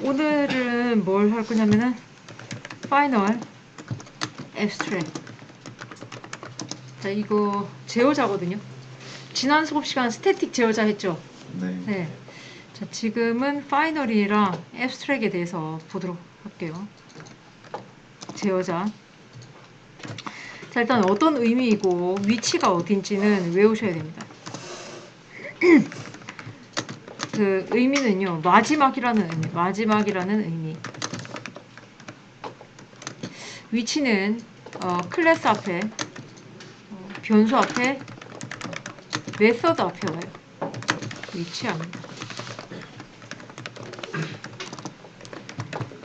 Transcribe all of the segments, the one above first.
오늘은 뭘 할 거냐면은 파이널 앱스트랙. 자, 이거 제어자거든요. 지난 수업 시간 스태틱 제어자 했죠? 네. 네. 자, 지금은 파이널이랑 앱스트랙에 대해서 보도록 할게요. 제어자. 자, 일단 어떤 의미이고 위치가 어딘지는 외우셔야 됩니다. 그 의미는요, 마지막이라는 의미. 위치는 클래스 앞에, 변수 앞에, 메서드 앞에 와요. 위치합니다.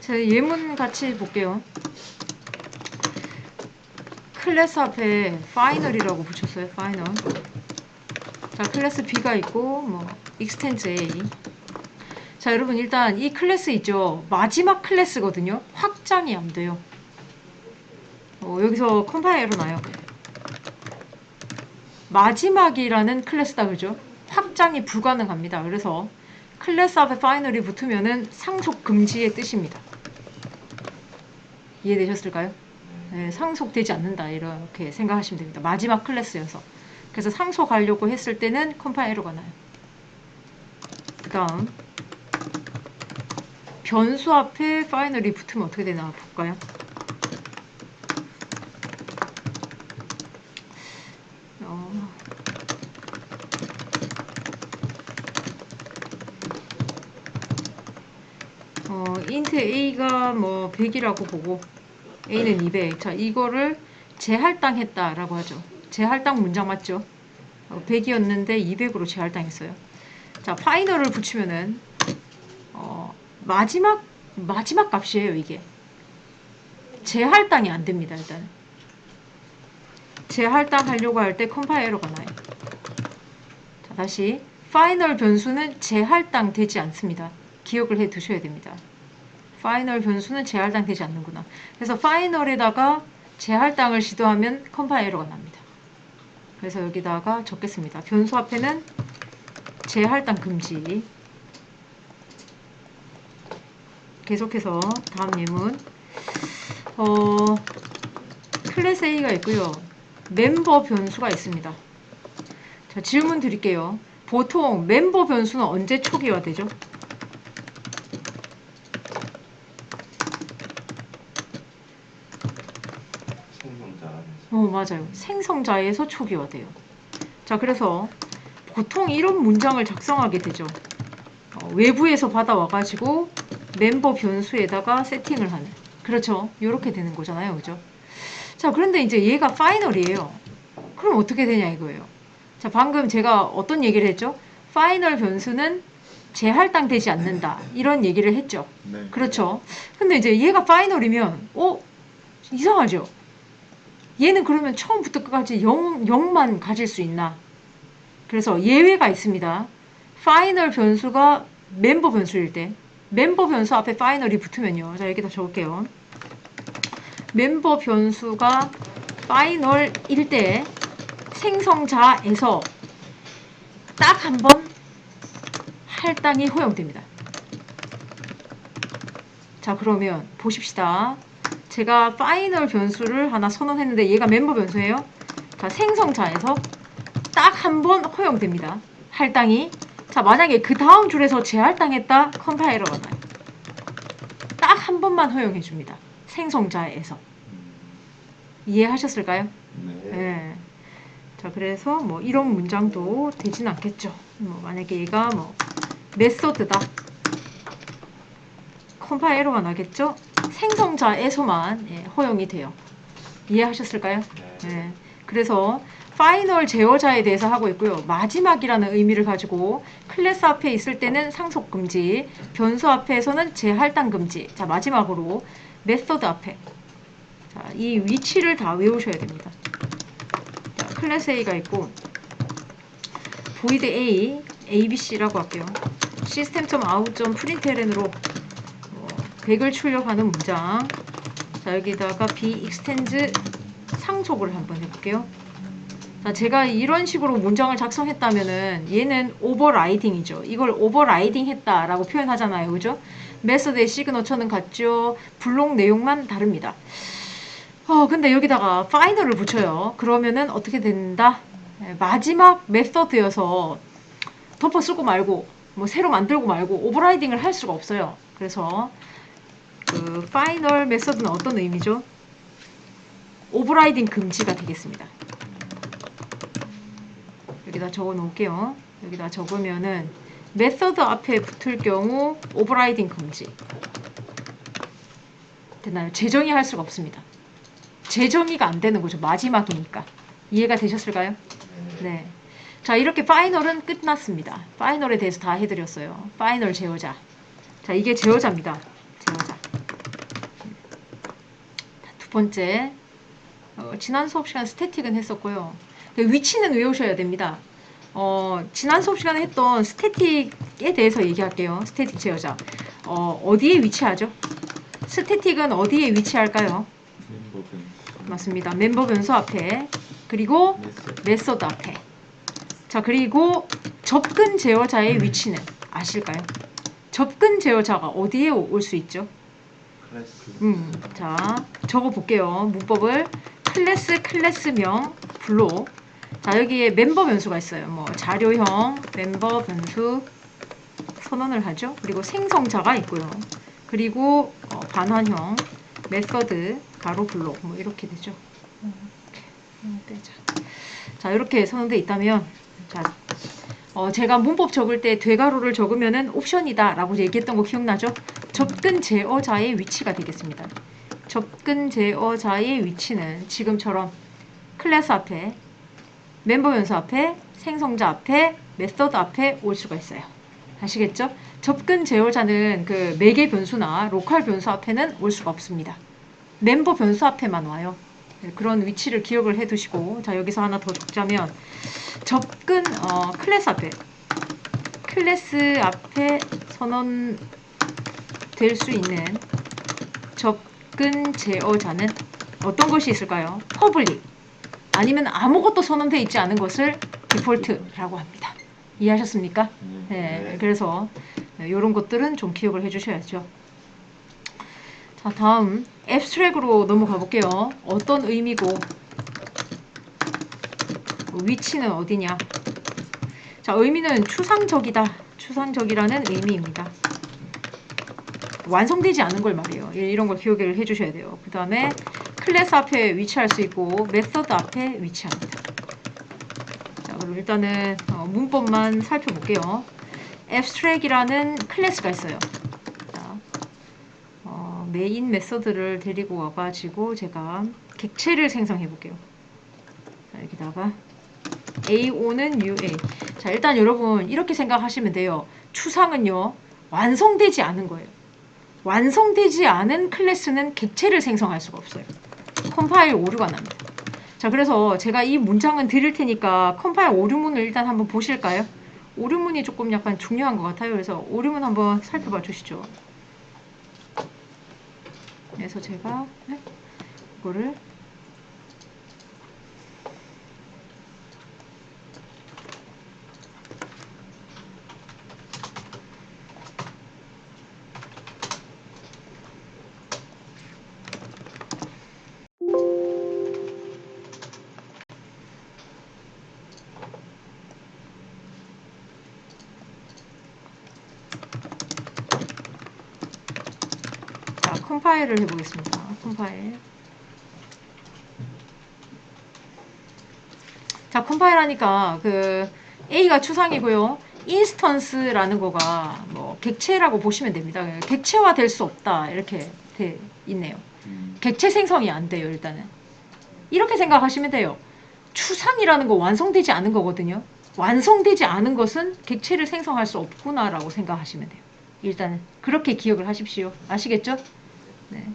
자, 예문 같이 볼게요. 클래스 앞에 파이널이라고 붙였어요. 파이널. 자, 클래스 B가 있고 뭐 extends A. 자, 여러분 일단 이 클래스 있죠. 마지막 클래스거든요. 확장이 안 돼요. 여기서 컴파일 에러 나요. 마지막이라는 클래스다, 그죠? 확장이 불가능합니다. 그래서 클래스 앞에 파이널이 붙으면은 상속 금지의 뜻입니다. 이해되셨을까요? 네, 상속되지 않는다 이렇게 생각하시면 됩니다. 마지막 클래스여서. 그래서 상속하려고 했을 때는 컴파일 에러가 나요. 그 다음 변수 앞에 파이널이 붙으면 어떻게 되나 볼까요? int a가 뭐 100이라고 보고 a는 200. 자, 이거를 재할당했다라고 하죠. 재할당 문장 맞죠? 100이었는데 200으로 재할당했어요. 자, 파이널을 붙이면은 마지막 값이에요, 이게. 재할당이 안 됩니다, 일단. 재할당 하려고 할 때 컴파일 에러가 나요. 자, 다시 파이널 변수는 재할당 되지 않습니다. 기억을 해 두셔야 됩니다. 파이널 변수는 재할당 되지 않는구나. 그래서 파이널에다가 재할당을 시도하면 컴파일 에러가 납니다. 그래서 여기다가 적겠습니다. 변수 앞에는 재할당 금지. 계속해서 다음 예문. 클래스 A가 있고요. 멤버 변수가 있습니다. 자, 질문 드릴게요. 보통 멤버 변수는 언제 초기화되죠? 맞아요. 생성자에서 초기화돼요. 자, 그래서 보통 이런 문장을 작성하게 되죠. 외부에서 받아와가지고 멤버 변수에다가 세팅을 하는. 그렇죠. 이렇게 되는 거잖아요. 그죠? 자, 그런데 이제 얘가 파이널이에요. 그럼 어떻게 되냐 이거예요. 자, 방금 제가 어떤 얘기를 했죠? 파이널 변수는 재할당되지 않는다. 이런 얘기를 했죠. 네. 그렇죠. 근데 이제 얘가 파이널이면, 이상하죠? 얘는 그러면 처음부터 끝까지 0만 가질 수 있나? 그래서 예외가 있습니다. 파이널 변수가 멤버 변수일 때, 멤버 변수 앞에 파이널이 붙으면요. 자, 여기다 적을게요. 멤버 변수가 파이널일 때 생성자에서 딱 한 번 할당이 허용됩니다. 자, 그러면 보십시다. 제가 파이널 변수를 하나 선언했는데 얘가 멤버 변수예요. 자, 생성자에서 딱 한 번 허용됩니다. 할당이. 자, 만약에 그 다음 줄에서 재할당했다. 컴파일 에러가 나요. 딱 한 번만 허용해 줍니다. 생성자에서. 이해하셨을까요? 네. 자, 그래서 뭐 이런 문장도 되진 않겠죠. 만약에 얘가 메소드다. 컴파일 에러가 나겠죠? 생성자에서만 허용이 돼요. 이해하셨을까요? 네. 그래서 파이널 제어자에 대해서 하고 있고요. 마지막이라는 의미를 가지고 클래스 앞에 있을 때는 상속 금지, 변수 앞에서는 재할당 금지. 자, 마지막으로 메소드 앞에. 자, 이 위치를 다 외우셔야 됩니다. 자, 클래스 A가 있고 void A, ABC라고 할게요. system.out.println으로 100을 출력하는 문장. 자, 여기다가 B extends 상속을 한번 해볼게요. 자, 제가 이런 식으로 문장을 작성했다면은 얘는 오버라이딩이죠. 이걸 오버라이딩 했다라고 표현하잖아요. 그죠? 메서드의 시그너처는 같죠. 블록 내용만 다릅니다. 근데 여기다가 파이널을 붙여요. 그러면은 어떻게 된다? 마지막 메서드여서 덮어 쓰고 말고 뭐 새로 만들고 말고 오버라이딩을 할 수가 없어요. 그래서 그 파이널 메서드는 어떤 의미죠? 오버라이딩 금지가 되겠습니다. 여기다 적어 놓을게요. 여기다 적으면은 메서드 앞에 붙을 경우 오버라이딩 금지. 됐나요? 재정의 할 수가 없습니다. 재정의가 안 되는 거죠. 마지막이니까. 이해가 되셨을까요? 네. 자, 이렇게 파이널은 끝났습니다. 파이널에 대해서 다 해드렸어요. 파이널 제어자. 자, 이게 제어자입니다. 제어자. 두 번째, 지난 수업 시간 스태틱은 했었고요. 위치는 외우셔야 됩니다. 지난 수업 시간에 했던 스태틱에 대해서 얘기할게요. 스태틱 제어자. 어디에 위치하죠? 스태틱은 어디에 위치할까요? 맞습니다. 멤버 변수 앞에, 그리고 메서드 앞에. 자, 그리고 접근 제어자의 위치는 아실까요? 접근 제어자가 어디에 올 수 있죠? 자, 적어 볼게요. 문법을 클래스명, 블록. 자, 여기에 멤버 변수가 있어요. 뭐 자료형 멤버 변수 선언을 하죠. 그리고 생성자가 있고요. 그리고 반환형 메서드 가로 블록 뭐 이렇게 되죠. 자, 이렇게 선언되어 있다면, 자, 제가 문법 적을 때 되가로를 적으면은 옵션이다 라고 얘기했던 거 기억나죠? 접근 제어자의 위치가 되겠습니다. 접근 제어자의 위치는 지금처럼 클래스 앞에, 멤버 변수 앞에, 생성자 앞에, 메서드 앞에 올 수가 있어요. 아시겠죠? 접근 제어자는 그 매개 변수나 로컬 변수 앞에는 올 수가 없습니다. 멤버 변수 앞에만 와요. 그런 위치를 기억을 해 두시고, 자, 여기서 하나 더 적자면, 접근, 클래스 앞에 선언될 수 있는 접근 제어자는 어떤 것이 있을까요? 퍼블릭. 아니면 아무것도 선언되어 있지 않은 것을 디폴트라고 합니다. 이해하셨습니까? 네. 그래서 이런 것들은 좀 기억을 해 주셔야죠. 자, 다음 앱스트랙으로 넘어가 볼게요. 어떤 의미고 위치는 어디냐? 자, 의미는 추상적이다. 추상적이라는 의미입니다. 완성되지 않은 걸 말해요. 이런 걸 기억을 해 주셔야 돼요. 그 다음에 클래스 앞에 위치할 수 있고 메서드 앞에 위치합니다. 자, 그럼 일단은 문법만 살펴볼게요. 앱스트랙이라는 클래스가 있어요. 자, 메인 메서드를 데리고 와가지고 제가 객체를 생성해 볼게요. 자, 여기다가 A5는 UA. 자, 일단 여러분 이렇게 생각하시면 돼요. 추상은요, 완성되지 않은 거예요. 완성되지 않은 클래스는 객체를 생성할 수가 없어요. 컴파일 오류가 납니다. 자, 그래서 제가 이 문장은 드릴 테니까 컴파일 오류문을 일단 한번 보실까요? 오류문이 조금 약간 중요한 것 같아요. 그래서 오류문 한번 살펴봐 주시죠. 그래서 제가 이거를 컴파일을 해보겠습니다. 컴파일. 자, 컴파일 하니까 그 A가 추상이고요. 인스턴스라는 거가 뭐 객체라고 보시면 됩니다. 객체화 될 수 없다 이렇게 돼 있네요. 객체 생성이 안 돼요. 일단은 이렇게 생각하시면 돼요. 추상이라는 거 완성되지 않은 거거든요. 완성되지 않은 것은 객체를 생성할 수 없구나라고 생각하시면 돼요. 일단은 그렇게 기억을 하십시오. 아시겠죠? 네.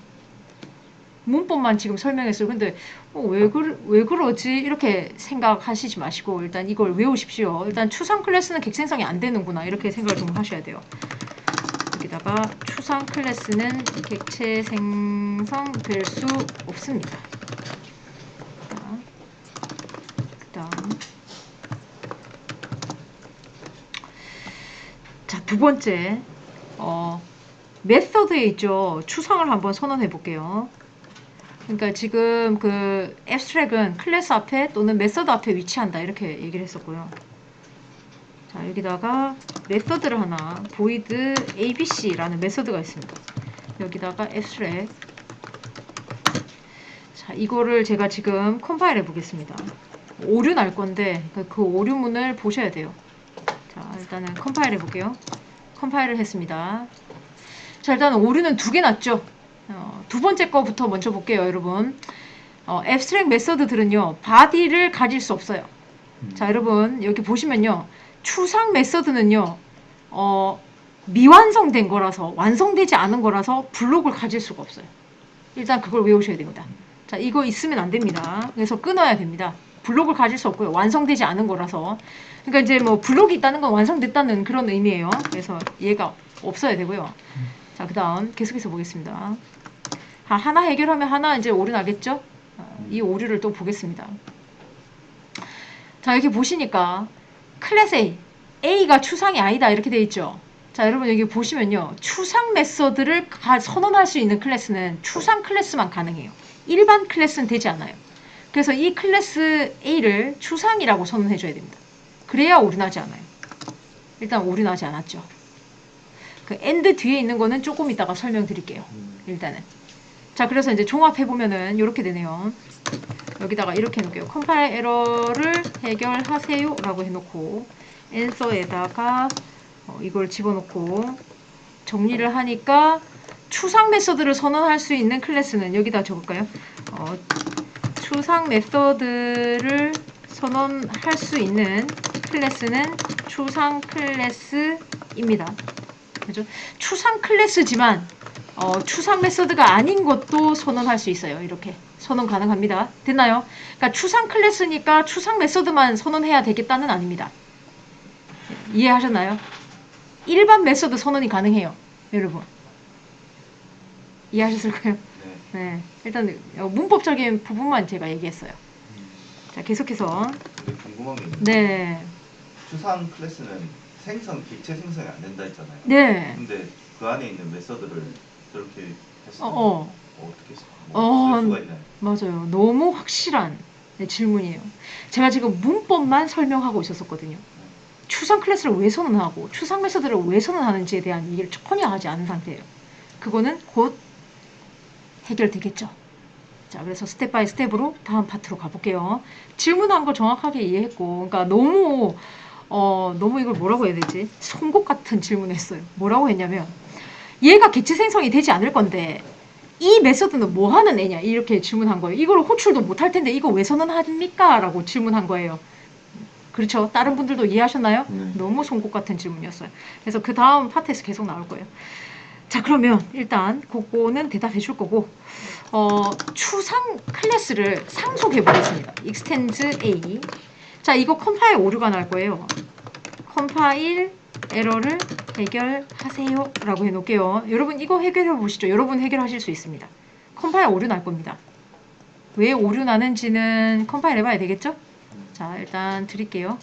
문법만 지금 설명했어요. 근데 왜 그러지? 이렇게 생각하시지 마시고 일단 이걸 외우십시오. 일단 추상 클래스는 객생성이 안 되는구나 이렇게 생각을 좀 하셔야 돼요. 여기다가 추상 클래스는 객체 생성될 수 없습니다. 그다음 자, 두 번째 메서드에 있죠. 추상을 한번 선언해 볼게요. 그러니까 지금 그 abstract은 클래스 앞에 또는 메서드 앞에 위치한다 이렇게 얘기를 했었고요. 자, 여기다가 메서드를 하나 void abc라는 메서드가 있습니다. 여기다가 abstract. 자, 이거를 제가 지금 컴파일 해보겠습니다. 오류 날 건데 그 오류문을 보셔야 돼요. 자, 일단은 컴파일 해볼게요. 컴파일을 했습니다. 자, 일단 오류는 2개 났죠. 두 번째 거부터 먼저 볼게요, 여러분. abstract 메서드들은요, body를 가질 수 없어요. 자, 여러분 여기 보시면요, 추상 메서드는요, 미완성된 거라서, 완성되지 않은 거라서 블록을 가질 수가 없어요. 일단 그걸 외우셔야 됩니다. 자, 이거 있으면 안 됩니다. 그래서 끊어야 됩니다. 블록을 가질 수 없고요. 완성되지 않은 거라서. 그러니까 이제 뭐 블록이 있다는 건 완성됐다는 그런 의미예요. 그래서 얘가 없어야 되고요. 자, 그 다음 계속해서 보겠습니다. 하나 해결하면 하나 이제 오류 나겠죠? 이 오류를 또 보겠습니다. 자, 여기 보시니까 클래스 A가 추상이 아니다 이렇게 되어 있죠. 자, 여러분 여기 보시면요, 추상 메서드를 선언할 수 있는 클래스는 추상 클래스만 가능해요. 일반 클래스는 되지 않아요. 그래서 이 클래스 A를 추상이라고 선언해 줘야 됩니다. 그래야 오류나지 않아요. 일단 오류나지 않았죠. 그 end 뒤에 있는 거는 조금 이따가 설명드릴게요. 일단은. 자, 그래서 이제 종합해보면은 이렇게 되네요. 여기다가 이렇게 해놓을게요. 컴파일 에러를 해결하세요 라고 해놓고 answer에다가 이걸 집어넣고 정리를 하니까 추상 메서드를 선언할 수 있는 클래스는 여기다 적을까요? 추상 메서드를 선언할 수 있는 클래스는 추상 클래스입니다. 그죠? 추상 클래스지만 추상 메서드가 아닌 것도 선언할 수 있어요. 이렇게 선언 가능합니다. 됐나요? 그러니까 추상 클래스니까 추상 메서드만 선언해야 되겠다는 아닙니다. 이해하셨나요? 일반 메서드 선언이 가능해요. 여러분. 이해하셨을까요? 네. 일단 문법적인 부분만 제가 얘기했어요. 자, 계속해서. 근데 궁금한 게 있는데. 네. 추상 클래스는 객체 생성이 안 된다 했잖아요. 네. 근데 그 안에 있는 메서드를 저렇게 했으면 어떻게 쓸 수가 있나요? 맞아요. 너무 확실한 질문이에요. 제가 지금 문법만 설명하고 있었거든요. 추상 클래스를 왜 선언하고 추상 메서드를 왜 선언하는지에 대한 얘기를 전혀 하지 않은 상태예요. 그거는 곧 해결되겠죠. 자, 그래서 스텝 바이 스텝으로 다음 파트로 가볼게요. 질문한 거 정확하게 이해했고, 그러니까 너무 이걸 뭐라고 해야 되지? 송곳 같은 질문을 했어요. 뭐라고 했냐면, 얘가 객체 생성이 되지 않을 건데 이 메서드는 뭐 하는 애냐 이렇게 질문한 거예요. 이걸 호출도 못할 텐데 이거 왜 선언합니까? 라고 질문한 거예요. 그렇죠? 다른 분들도 이해하셨나요? 너무 송곳 같은 질문이었어요. 그래서 그 다음 파트에서 계속 나올 거예요. 자, 그러면 일단 그거는 대답해 줄 거고, 추상 클래스를 상속해 보겠습니다. extends A. 자, 이거 컴파일 오류가 날 거예요. 컴파일 에러를 해결하세요 라고 해놓을게요. 여러분 이거 해결해 보시죠. 여러분 해결하실 수 있습니다. 컴파일 오류 날 겁니다. 왜 오류 나는지는 컴파일 해봐야 되겠죠? 자, 일단 드릴게요.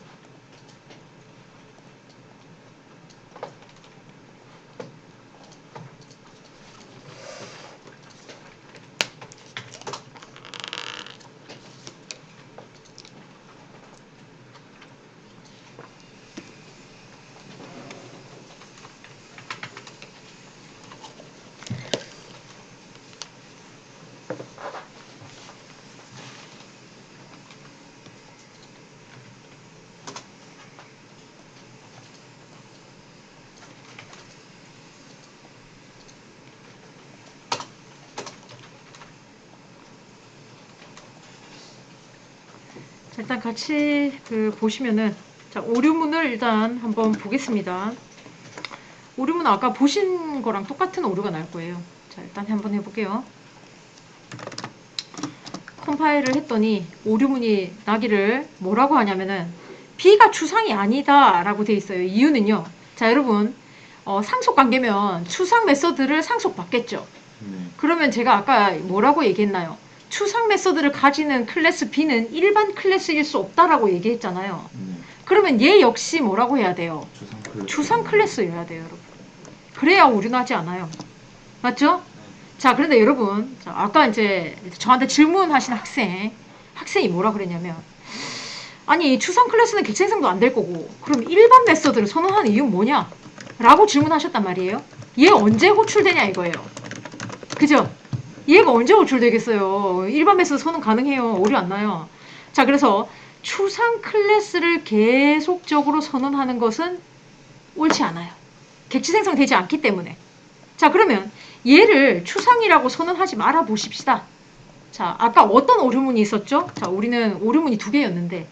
자, 일단 같이 보시면은, 자, 오류문을 일단 한번 보겠습니다. 오류문 아까 보신 거랑 똑같은 오류가 날 거예요. 자, 일단 한번 해볼게요. 컴파일을 했더니 오류문이 나기를 뭐라고 하냐면은 B가 추상이 아니다 라고 돼 있어요. 이유는요. 자, 여러분 상속 관계면 추상 메서드를 상속받겠죠. 그러면 제가 아까 뭐라고 얘기했나요? 추상 메서드를 가지는 클래스 B는 일반 클래스일 수 없다라고 얘기했잖아요. 그러면 얘 역시 뭐라고 해야 돼요? 추상 클래스여야 돼요, 여러분. 그래야 오류나지 않아요. 맞죠? 자, 그런데 여러분, 자, 아까 이제 저한테 질문하신 학생이 뭐라 그랬냐면, 아니, 추상 클래스는 객체생성도 안 될 거고, 그럼 일반 메서드를 선호하는 이유는 뭐냐? 라고 질문하셨단 말이에요. 얘 언제 호출되냐 이거예요. 그죠? 얘가 언제 호출되겠어요? 일반 메서드 선언 가능해요. 오류 안 나요. 자, 그래서 추상 클래스를 계속적으로 선언하는 것은 옳지 않아요. 객체 생성되지 않기 때문에. 자, 그러면 얘를 추상이라고 선언하지 말아 보십시다. 자, 아까 어떤 오류문이 있었죠? 자, 우리는 오류문이 2개였는데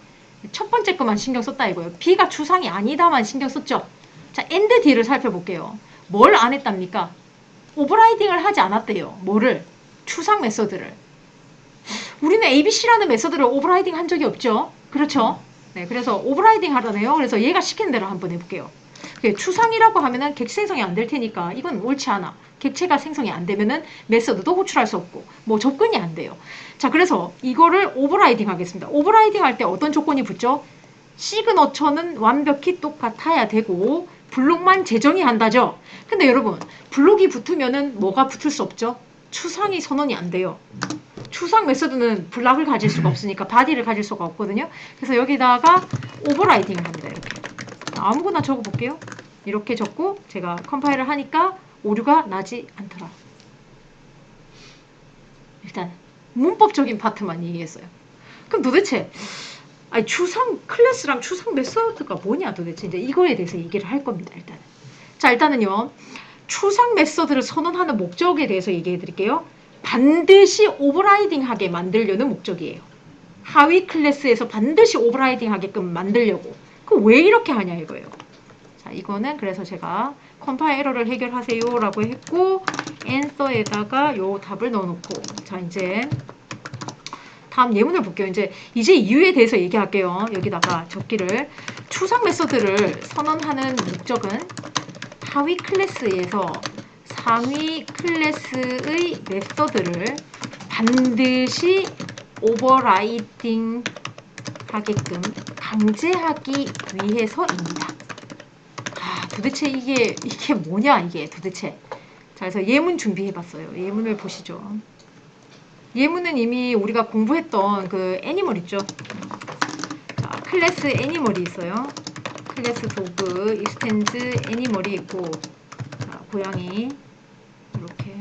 첫 번째 것만 신경 썼다 이거예요. B가 추상이 아니다만 신경 썼죠. 자, and D를 살펴볼게요. 뭘 안 했답니까? 오버라이딩을 하지 않았대요. 뭐를? 추상 메서드를. 우리는 ABC라는 메서드를 오버라이딩 한 적이 없죠. 그렇죠? 네, 그래서 오버라이딩 하라네요. 그래서 얘가 시키는 대로 한번 해볼게요. 추상이라고 하면은 객체 생성이 안 될 테니까 이건 옳지 않아. 객체가 생성이 안 되면은 메서드도 호출할 수 없고 뭐 접근이 안 돼요. 자, 그래서 이거를 오버라이딩 하겠습니다. 오버라이딩 할 때 어떤 조건이 붙죠? 시그너처는 완벽히 똑같아야 되고 블록만 재정의 한다죠. 근데 여러분, 블록이 붙으면은 뭐가 붙을 수 없죠? 추상이 선언이 안 돼요. 추상 메서드는 블락을 가질 수가 없으니까 바디를 가질 수가 없거든요. 그래서 여기다가 오버라이딩을 합니다. 이렇게 아무거나 적어볼게요. 이렇게 적고 제가 컴파일을 하니까 오류가 나지 않더라. 일단 문법적인 파트만 얘기했어요. 그럼 도대체 아니, 추상 클래스랑 추상 메서드가 뭐냐 도대체 이제 이거에 대해서 얘기를 할 겁니다. 일단은. 자, 일단은요. 추상 메서드를 선언하는 목적에 대해서 얘기해 드릴게요. 반드시 오버라이딩하게 만들려는 목적이에요. 하위 클래스에서 반드시 오버라이딩하게끔 만들려고. 그럼 왜 이렇게 하냐 이거예요. 자, 이거는 그래서 제가 컴파일 에러를 해결하세요 라고 했고 answer에다가 요 답을 넣어놓고 자, 이제 다음 예문을 볼게요. 이제 이유에 대해서 얘기할게요. 여기다가 적기를 추상 메서드를 선언하는 목적은 하위 클래스에서 상위 클래스의 메서드를 반드시 오버라이딩 하게끔 강제하기 위해서입니다. 아, 도대체 이게 뭐냐 이게 도대체. 자, 그래서 예문 준비해봤어요. 예문을 보시죠. 예문은 이미 우리가 공부했던 그 애니멀 있죠. 자, 클래스 애니멀이 있어요. 클래스 도그, 익스텐즈 애니멀이 있고, 자, 고양이 이렇게.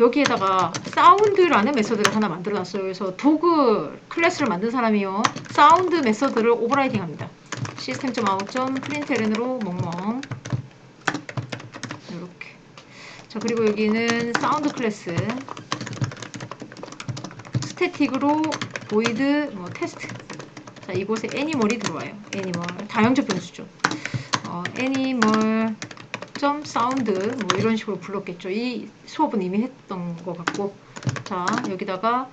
여기에다가 사운드라는 메서드를 하나 만들어놨어요. 그래서 도그 클래스를 만든 사람이요. 사운드 메서드를 오버라이딩합니다. system.out.println으로 멍멍. 이렇게. 자, 그리고 여기는 사운드 클래스 스태틱으로 void 뭐 테스트. 자, 이곳에 애니멀이 들어와요. 애니멀 다형적 변수죠. 애니멀 점 사운드 뭐 이런 식으로 불렀겠죠. 이 수업은 이미 했던 것 같고. 자, 여기다가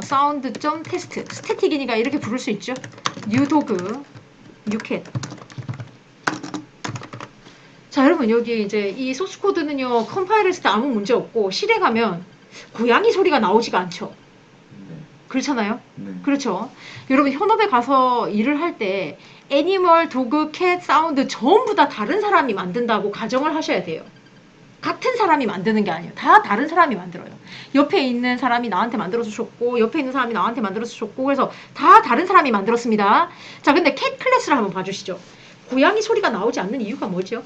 사운드 점 테스트 스태틱이니까 이렇게 부를 수 있죠. 뉴도그 뉴캣. 자, 여러분 여기 이제 이 소스 코드는요 컴파일 했을 때 아무 문제 없고 실행하면 고양이 소리가 나오지가 않죠. 그렇잖아요. 그렇죠. 여러분 현업에 가서 일을 할 때 애니멀, 도그, 캣, 사운드 전부 다 다른 사람이 만든다고 가정을 하셔야 돼요. 같은 사람이 만드는 게 아니에요. 다 다른 사람이 만들어요. 옆에 있는 사람이 나한테 만들어서 줬고 옆에 있는 사람이 나한테 만들어서 줬고 그래서 다 다른 사람이 만들었습니다. 자, 근데 캣 클래스를 한번 봐주시죠. 고양이 소리가 나오지 않는 이유가 뭐죠?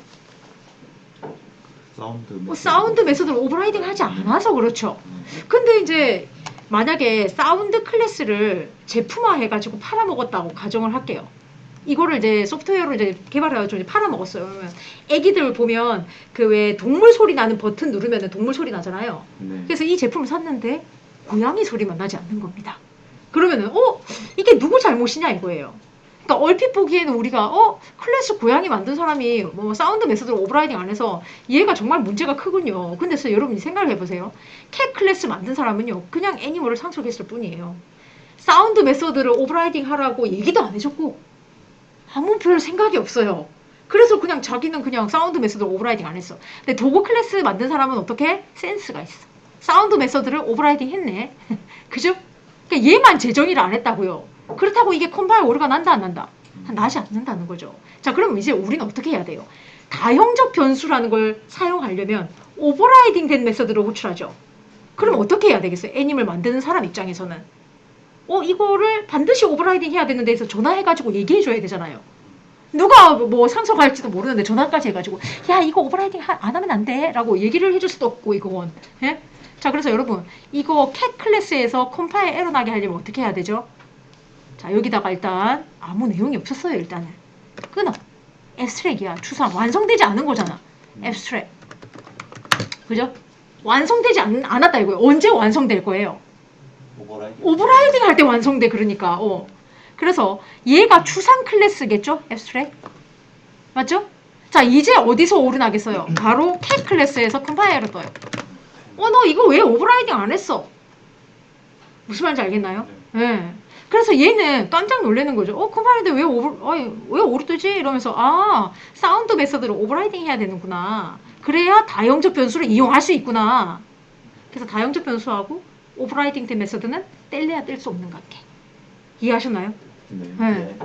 사운드 메서드를 오버라이딩 하지 않아서 그렇죠. 근데 이제 만약에 사운드 클래스를 제품화 해가지고 팔아먹었다고 가정을 할게요. 이거를 이제 소프트웨어로 이제 개발해가지고 이제 팔아먹었어요. 그러면 애기들 보면 그 왜 동물 소리 나는 버튼 누르면 동물 소리 나잖아요. 네. 그래서 이 제품을 샀는데 고양이 소리만 나지 않는 겁니다. 그러면은 이게 누구 잘못이냐 이거예요. 그러니까 얼핏 보기에는 우리가 클래스 고양이 만든 사람이 뭐 사운드 메서드를 오버라이딩 안 해서 얘가 정말 문제가 크군요. 근데 여러분이 생각을 해보세요. 캣 클래스 만든 사람은요 그냥 애니멀을 상속했을 뿐이에요. 사운드 메서드를 오버라이딩 하라고 얘기도 안 해줬고 아무 별 생각이 없어요. 그래서 그냥 자기는 그냥 사운드 메서드를 오버라이딩 안 했어. 근데 도구 클래스 만든 사람은 어떻게? 센스가 있어. 사운드 메서드를 오버라이딩 했네. 그죠? 그러니까 얘만 재정의를 안 했다고요. 그렇다고 이게 컴파일 오류가 난다 안 난다? 나지 않는다는 거죠. 자, 그럼 이제 우리는 어떻게 해야 돼요? 다형적 변수라는 걸 사용하려면 오버라이딩 된 메서드를 호출하죠. 그럼 어떻게 해야 되겠어요? 애님을 만드는 사람 입장에서는 이거를 반드시 오버라이딩 해야 되는 데서 전화해가지고 얘기해줘야 되잖아요. 누가 뭐 상처갈지도 모르는데 전화까지 해가지고 야 이거 오버라이딩 안 하면 안 돼 라고 얘기를 해줄 수도 없고 이건. 예? 자 그래서 여러분 이거 캣 클래스에서 컴파일 에러 나게 하려면 어떻게 해야 되죠? 자 여기다가 일단 아무 내용이 없었어요. 일단은 끊어. 앱스트랙이야. 추상 완성되지 않은 거잖아. 앱스트랙 그죠? 완성되지 않았다 이거예요. 언제 완성될 거예요? 오버라이딩 할 때 완성돼. 그러니까 그래서 얘가 추상 클래스겠죠? 앱스트랙 맞죠? 자 이제 어디서 오류나겠어요? 바로 캣 클래스에서 컴파일을 떠요. 너 이거 왜 오버라이딩 안 했어? 무슨 말인지 알겠나요? 네. 그래서 얘는 깜짝 놀라는 거죠. 컴파일인데 왜 오류 뜨지? 이러면서 사운드 메서드를 오버라이딩 해야 되는구나. 그래야 다형적 변수를 이용할 수 있구나. 그래서 다형적 변수하고 오버라이딩 된 메서드는 뗄래야 뗄 수 없는 관계. 이해하셨나요? 네.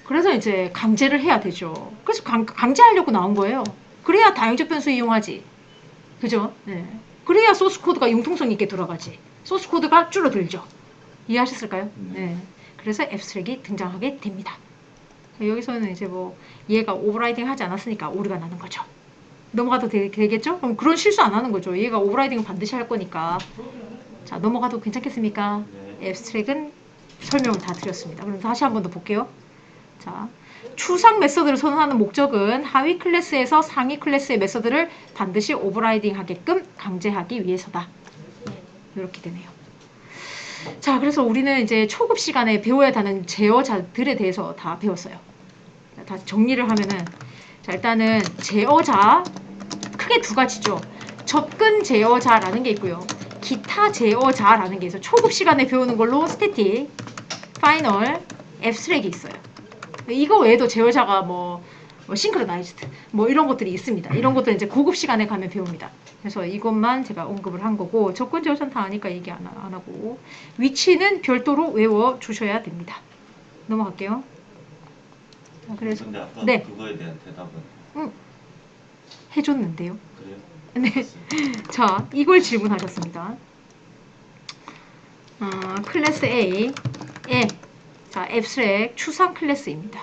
그래서 이제 강제를 해야 되죠. 그래서 강제하려고 나온 거예요. 그래야 다형적 변수 이용하지. 그죠? 네. 그래야 소스 코드가 융통성 있게 들어가지. 소스 코드가 줄어들죠. 이해하셨을까요? 네. 그래서 앱스트랙이 등장하게 됩니다. 여기서는 이제 뭐 얘가 오버라이딩 하지 않았으니까 오류가 나는 거죠. 넘어가도 되겠죠? 그럼 그런 실수 안 하는 거죠. 얘가 오버라이딩은 반드시 할 거니까. 자, 넘어가도 괜찮겠습니까? 앱스트랙은 설명을 다 드렸습니다. 그럼 다시 한 번 더 볼게요. 자, 추상 메서드를 선언하는 목적은 하위 클래스에서 상위 클래스의 메서드를 반드시 오버라이딩 하게끔 강제하기 위해서다. 이렇게 되네요. 자, 그래서 우리는 이제 초급 시간에 배워야 하는 제어자들에 대해서 다 배웠어요. 다시 정리를 하면은, 자, 일단은 제어자, 크게 두 가지죠. 접근 제어자라는 게 있고요. 기타 제어자라는 게 있어요. 초급 시간에 배우는 걸로 스태틱, 파이널, 앱스트랙이 있어요. 이거 외에도 제어자가 뭐 싱크로나이즈드 뭐 이런 것들이 있습니다. 이런 것들은 이제 고급 시간에 가면 배웁니다. 그래서 이것만 제가 언급을 한 거고 접근 제어자는 다 아니까 얘기 안 하고 위치는 별도로 외워 주셔야 됩니다. 넘어갈게요. 그래서 근데 아까 네. 그거에 대한 대답은 해줬는데요. 그래요? 네. 자, 이걸 질문하셨습니다. 클래스 A에 자, 앱스트랙 추상 클래스입니다.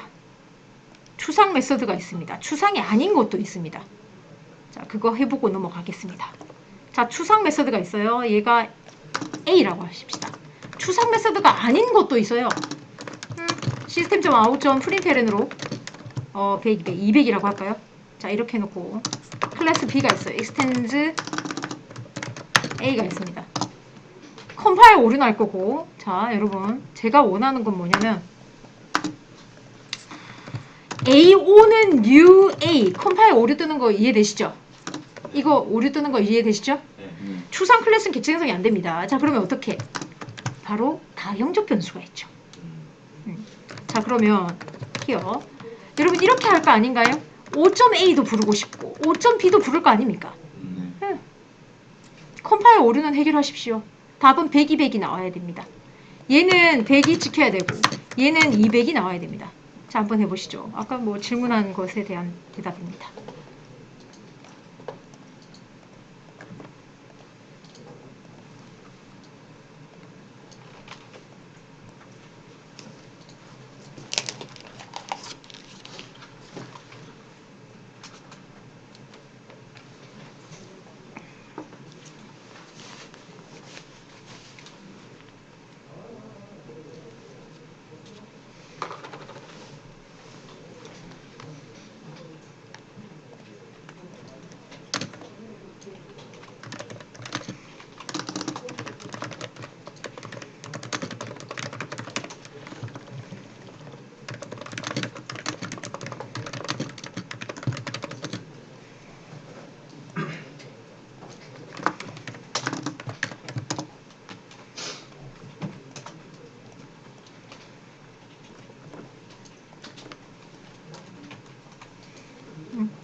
추상 메서드가 있습니다. 추상이 아닌 것도 있습니다. 자, 그거 해보고 넘어가겠습니다. 자, 추상 메서드가 있어요. 얘가 A라고 하십시다. 추상 메서드가 아닌 것도 있어요. 시스템.out.println으로 100, 200이라고 할까요? 자, 이렇게 해놓고 클래스 B가 있어요. extends A가 있습니다. 컴파일 오류 날 거고, 자, 여러분 제가 원하는 건 뭐냐면 A5는 new A 컴파일 오류 뜨는 거 이해되시죠? 이거 오류 뜨는 거 이해되시죠? 추상 클래스는 객체 생성이 안 됩니다. 자, 그러면 어떻게? 바로 다형적 변수가 있죠. 자, 그러면 here 여러분 이렇게 할 거 아닌가요? 5.a도 부르고 싶고 5.b도 부를 거 아닙니까? 컴파일 오류는 해결하십시오. 답은 100, 200이 나와야 됩니다. 얘는 100이 지켜야 되고 얘는 200이 나와야 됩니다. 자, 한번 해보시죠. 아까 뭐 질문한 것에 대한 대답입니다.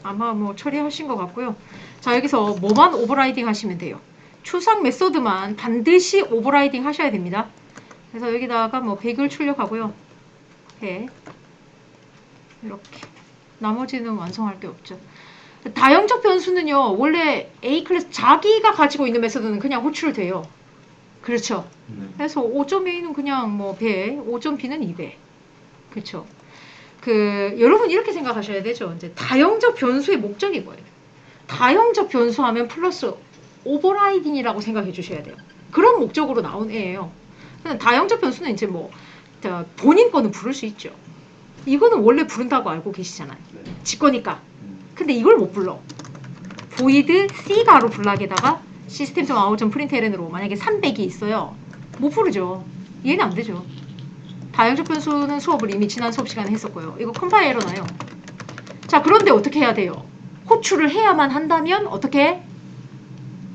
아마 뭐 처리하신 것 같고요. 자, 여기서 뭐만 오버라이딩 하시면 돼요. 추상 메서드만 반드시 오버라이딩 하셔야 됩니다. 그래서 여기다가 뭐 100을 출력하고요. 100 이렇게 나머지는 완성할 게 없죠. 다형적 변수는요, 원래 A 클래스 자기가 가지고 있는 메서드는 그냥 호출돼요. 그렇죠. 그래서 5.A는 그냥 뭐 배, 5.B는 2배. 그렇죠. 여러분 이렇게 생각하셔야 되죠. 이제 다형적 변수의 목적이 뭐예요? 다형적 변수 하면 플러스 오버라이딩이라고 생각해 주셔야 돼요. 그런 목적으로 나온 애예요. 다형적 변수는 이제 뭐 본인 거는 부를 수 있죠. 이거는 원래 부른다고 알고 계시잖아요. 지 거니까. 근데 이걸 못 불러. void c가로 블락에다가 system.out.println으로 만약에 300이 있어요. 못 부르죠. 이해는 안 되죠. 다형적 변수는 수업을 이미 지난 수업 시간에 했었고요. 이거 컴파일 에러 나요. 자, 그런데 어떻게 해야 돼요? 호출을 해야만 한다면 어떻게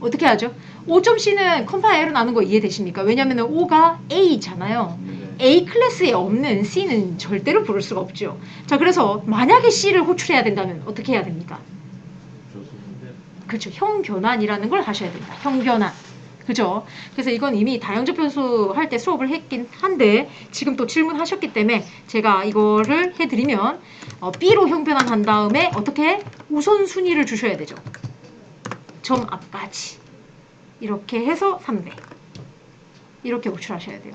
하죠? 5.C는 컴파일 에러 나는 거 이해되십니까? 왜냐면 5가 A잖아요. A 클래스에 없는 C는 절대로 부를 수가 없죠. 자, 그래서 만약에 C를 호출해야 된다면 어떻게 해야 됩니까? 그렇죠. 형변환이라는 걸 하셔야 됩니다. 형변환. 그죠? 그래서 이건 이미 다형적 변수 할 때 수업을 했긴 한데 지금 또 질문하셨기 때문에 제가 이거를 해드리면 B로 형변환 한 다음에 어떻게 우선순위를 주셔야 되죠. 점 앞까지 이렇게 해서 300 이렇게 호출하셔야 돼요.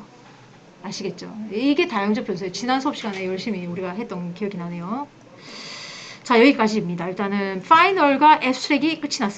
아시겠죠? 이게 다형적 변수예요. 지난 수업 시간에 열심히 우리가 했던 기억이 나네요. 자, 여기까지입니다. 일단은 파이널과 애스트랙이 끝이 났습니다.